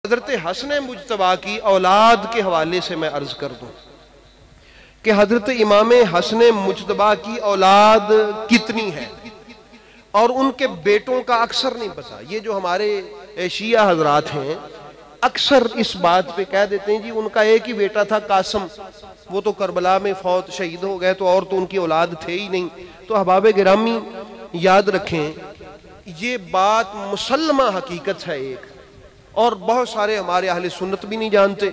हजरत हसन मुज्तबा की औलाद के हवाले से मैं अर्ज कर दूं कि हजरत इमाम हसन मुज्तबा की औलाद कितनी है और उनके बेटों का अक्सर नहीं पता। ये जो हमारे शिया हजरात हैं अक्सर इस बात पे कह देते हैं जी उनका एक ही बेटा था कासिम, वो तो करबला में फौत शहीद हो गए, तो और तो उनकी औलाद थे ही नहीं। तो अहबाब गिरामी याद रखें, ये बात मुसल्लमा हकीकत है एक, और बहुत सारे हमारे अहले सुन्नत भी नहीं जानते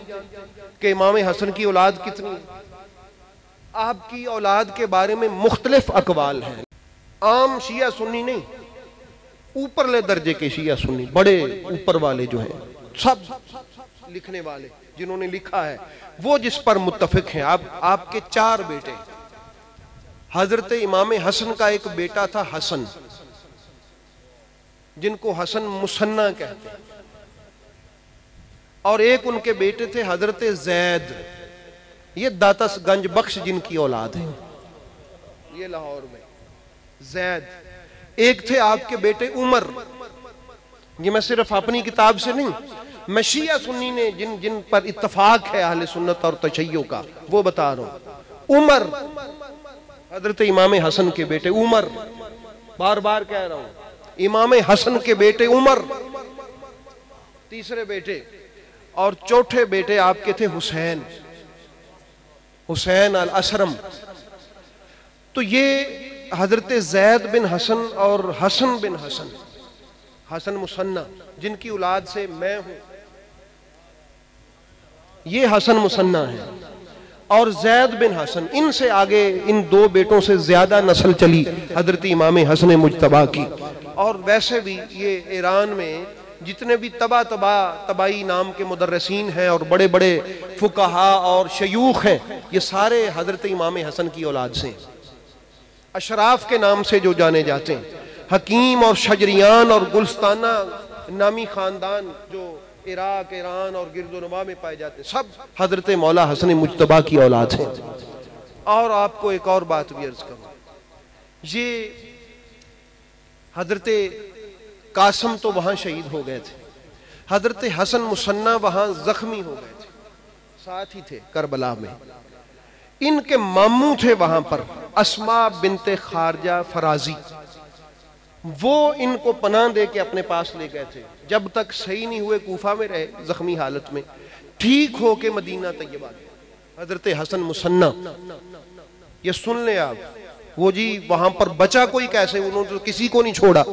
कि इमाम हसन की औलाद कितनी है। आपकी औलाद के बारे में मुख्तलिफ अकवाल हैं। आम शिया सुन्नी नहीं, ऊपरले दर्जे के शिया सुन्नी, बड़े ऊपर वाले जो हैं, सब लिखने वाले जिन्होंने लिखा है वो जिस पर मुत्तफिक हैं। आपके 4 बेटे, हजरत इमाम हसन का एक बेटा था हसन, जिनको हसन मुसन्ना कहते हैं, और एक उनके बेटे थे हजरत जैद, ये दाता गंज बख्श जिनकी औलाद है, ये लाहौर में जैद। एक थे आपके बेटे उमर, ये मैं सिर्फ अपनी किताब से नहीं, मैं शिया सुन्नी ने जिन जिन पर इत्तफाक है अहले सुन्नत और तशय्यो का वो बता रहा हूं। उमर, हजरत इमाम हसन के बेटे उमर, बार बार कह रहा हूं, इमाम हसन के बेटे उमर तीसरे बेटे, और चौथे बेटे आपके थे हुसैन, हुसैन अल असरम। तो ये हजरत जैद बिन हसन और हसन बिन हसन, हसन मुसन्ना जिनकी औलाद से मैं हूं, ये हसन मुसन्ना है, और जैद बिन हसन, इनसे आगे इन 2 बेटों से ज्यादा नस्ल चली हजरत इमाम हसन मुज्तबा की। और वैसे भी ये ईरान में जितने भी तबाई नाम के मुदर्रिसीन हैं और बड़े बड़े फुकाहा और शयूख हैं, ये सारे हजरत इमाम हसन की औलाद से, अशराफ के नाम से जो जाने जाते हैं, हकीम और शजरियान और गुलस्ताना नामी खानदान जो इराक, ईरान और गिरदोनवा में पाए जाते हैं, सब हजरत मौला हसन मुज्तबा की औलाद हैं। और आपको एक और बात भी अर्ज करूं, ये हजरत कासिम तो वहां शहीद हो गए थे, हजरत हसन मुसन्ना वहां जख्मी हो गए थे, साथ ही थे करबला में। इनके मामू थे वहां पर अस्मा बिनते खारजा फराजी, वो इनको पनाह दे के अपने पास ले गए थे, जब तक सही नहीं हुए कूफा में रहे जख्मी हालत में, ठीक हो के मदीना तैयबा गए हजरत हसन मुसन्ना। ये सुन ले आप, वो जी वहां पर बचा कोई कैसे, उन्होंने तो किसी को नहीं छोड़ा।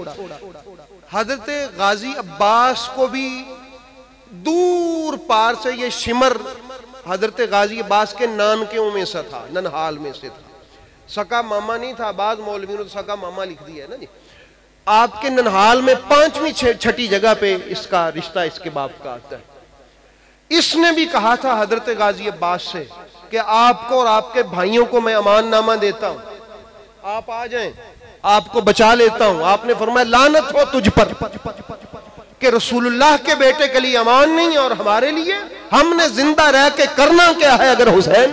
हजरत गाजी अब्बास को भी दूर पार से ये शिमर हजरत गाजी अब्बास के नानकियों में से था, ननहाल में से था, सका मामा नहीं था, बाद मौलवी ने सका मामा लिख दिया है ना जी। आपके ननहाल में 5वीं 6ठी जगह पे इसका रिश्ता इसके बाप का आता है। इसने भी कहा था हजरत गाजी अब्बास से कि आपको और आपके भाइयों को मैं अमान नामा देता हूं, आप आ जाएं, आपको बचा लेता हूं। आपने फरमाया लानत हो तुझ पर कि रसूलुल्लाह के बेटे के लिए अमान नहीं और हमारे लिए, हमने जिंदा रह के करना क्या है अगर हुसैन।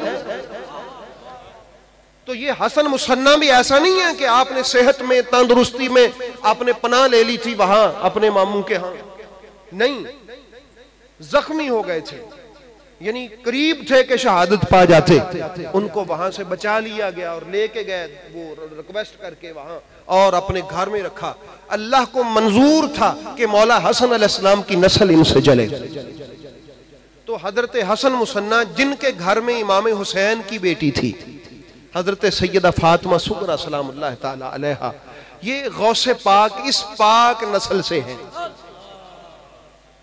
तो ये हसन मुसन्ना भी ऐसा नहीं है कि आपने सेहत में तंदुरुस्ती में आपने पनाह ले ली थी वहां अपने मामू के यहां, नहीं, जख्मी हो गए थे, यानी करीब थे कि शहादत पा जाते, उनको वहां से बचा लिया गया और लेके गए वो रिक्वेस्ट करके वहां और अपने घर में रखा। अल्लाह को मंजूर था कि मौला हसन अलैहिस्सलाम की नस्ल इनसे जले। तो हजरत हसन मुसन्ना जिनके घर में इमाम हुसैन की बेटी थी हजरत सैयदा फातिमा सुगरा सलामुल्लाह ताला अलैहा, ये गौसे पाक इस पाक नस्ल से हैं।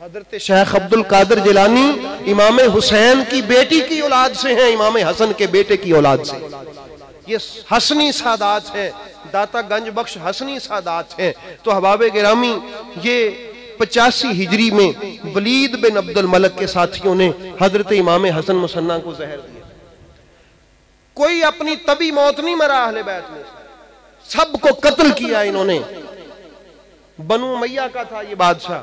हजरत शेख अब्दुल कादिर जिलानी इमाम हुसैन की बेटी की औलाद से हैं, इमाम हसन के बेटे की औलाद से। ये हसनी सादात हैं, दाता गंज बख्श हसनी सादात हैं। तो अहबाब गिरामी, ये 85 हिजरी में वलीद बिन अब्दुल मलक के साथियों ने हजरत इमाम हसन मुसन्ना को जहर दिया। कोई अपनी तभी मौत नहीं मरा अहले बैत में, सबको कत्ल किया इन्होंने। बनु उमैया का था ये बादशाह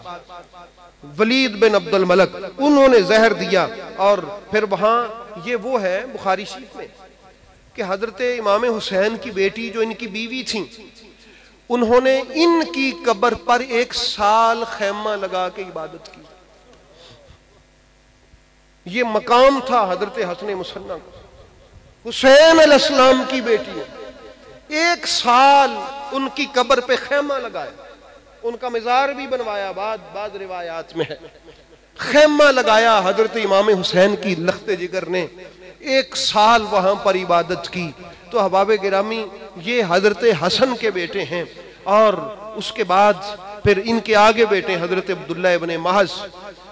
वलीद बिन अब्दुल मलक, उन्होंने जहर दिया। और फिर वहां ये वो है बुखारी शरीफ में कि हजरत इमाम हुसैन की बेटी जो इनकी बीवी थी, उन्होंने इनकी कब्र पर 1 साल खैमा लगा के इबादत की। ये मकाम था हजरत हसन मुसन्ना का। हुसैन अलैहिस्सलाम की बेटी है। 1 साल उनकी कब्र पे खेमा लगाया, उनका मज़ार भी बनवाया, बाद रिवायात में है। खेमा लगाया हजरत इमाम हुसैन की लख्ते जिगर ने, 1 साल वहां पर इबादत की। तो अहबाब गिरामी, ये हजरत हसन के बेटे हैं। और उसके बाद फिर इनके आगे बेटे हजरत अब्दुल्ला इब्ने महज,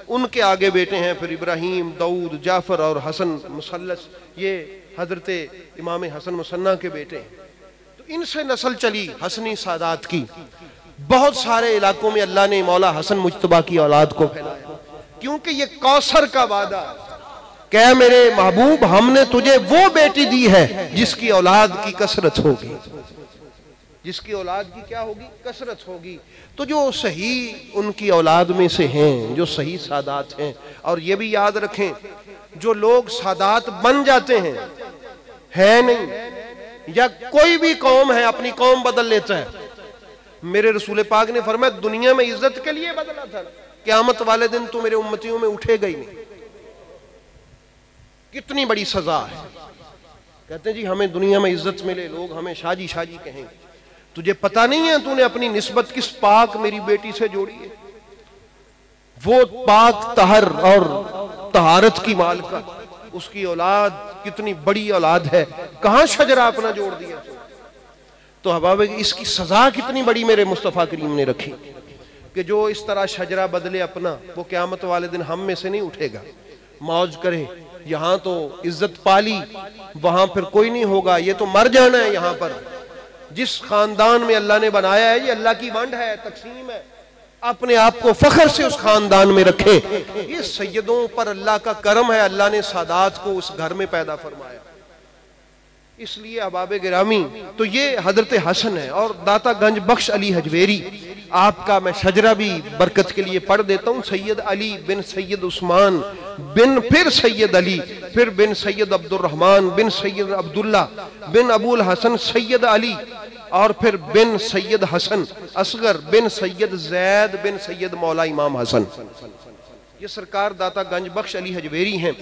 उनके आगे बेटे हैं फिर इब्राहीम, दाऊद, जाफर और हसन मुसल्लस, ये हजरत इमाम हसन मुसन्ना के बेटे हैं। तो इनसे नस्ल चली हसनी सादात की। बहुत सारे इलाकों में अल्लाह ने मौला हसन मुज्तबा की औलाद को फैलाया, क्योंकि ये कौसर का वादा, क्या मेरे महबूब, हमने तुझे वो बेटी दी है जिसकी औलाद की कसरत होगी, जिसकी औलाद की क्या होगी, कसरत होगी। तो जो सही उनकी औलाद में से हैं, जो सही सादात हैं, और ये भी याद रखें, जो लोग सादात बन जाते हैं, है नहीं, या कोई भी कौम है अपनी कौम बदल लेता है, मेरे रसूल पाक ने फरमाया दुनिया में इज्जत के लिए बदला था, क़यामत वाले दिन तो मेरे उम्मतियों में उठेगा ही नहीं। कितनी बड़ी सजा है। कहते हैं जी हमें दुनिया में इज्जत मिले, लोग हमें शाजी शाजी कहेंगे। तुझे पता नहीं है तूने अपनी निस्बत किस पाक मेरी बेटी से जोड़ी है? वो पाक तहर और तहारत की मालिका, उसकी औलाद कितनी बड़ी औलाद है, कहां शजरा अपना जोड़ दिया। तो हबाब, इसकी सजा कितनी बड़ी मेरे मुस्तफ़ा करीम ने रखी कि जो इस तरह शजरा बदले अपना, वो क़यामत वाले दिन हम में से नहीं उठेगा। मौज करे, यहां तो इज्जत पाली, वहां फिर कोई नहीं होगा, ये तो मर जाना है। यहां पर जिस खानदान में अल्लाह ने बनाया है, ये अल्लाह की वंड है, तकसीम है। अपने आप को फख्र से उस खानदान में रखे। ये सैयदों पर अल्लाह का करम है, अल्लाह ने सादात को उस घर में पैदा फरमाया। इसलिए अहबाब गिरामी, तो ये हजरत हसन है। और दाता गंज बख्श अली हजवेरी, आपका मैं शजरा भी बरकत के लिए पढ़ देता हूँ। सैयद अली बिन सैयद उस्मान बिन फिर सैयद अली, फिर बिन सैयद अब्दुर्रहमान बिन सैयद अब्दुल्ला बिन अबुल हसन सैयद अली, और फिर बिन सैयद हसन असगर बिन सैयद जैद बिन सैयद मौला इमाम हसन। ये सरकार दाता गंज बख्श अली हजवेरी हैं।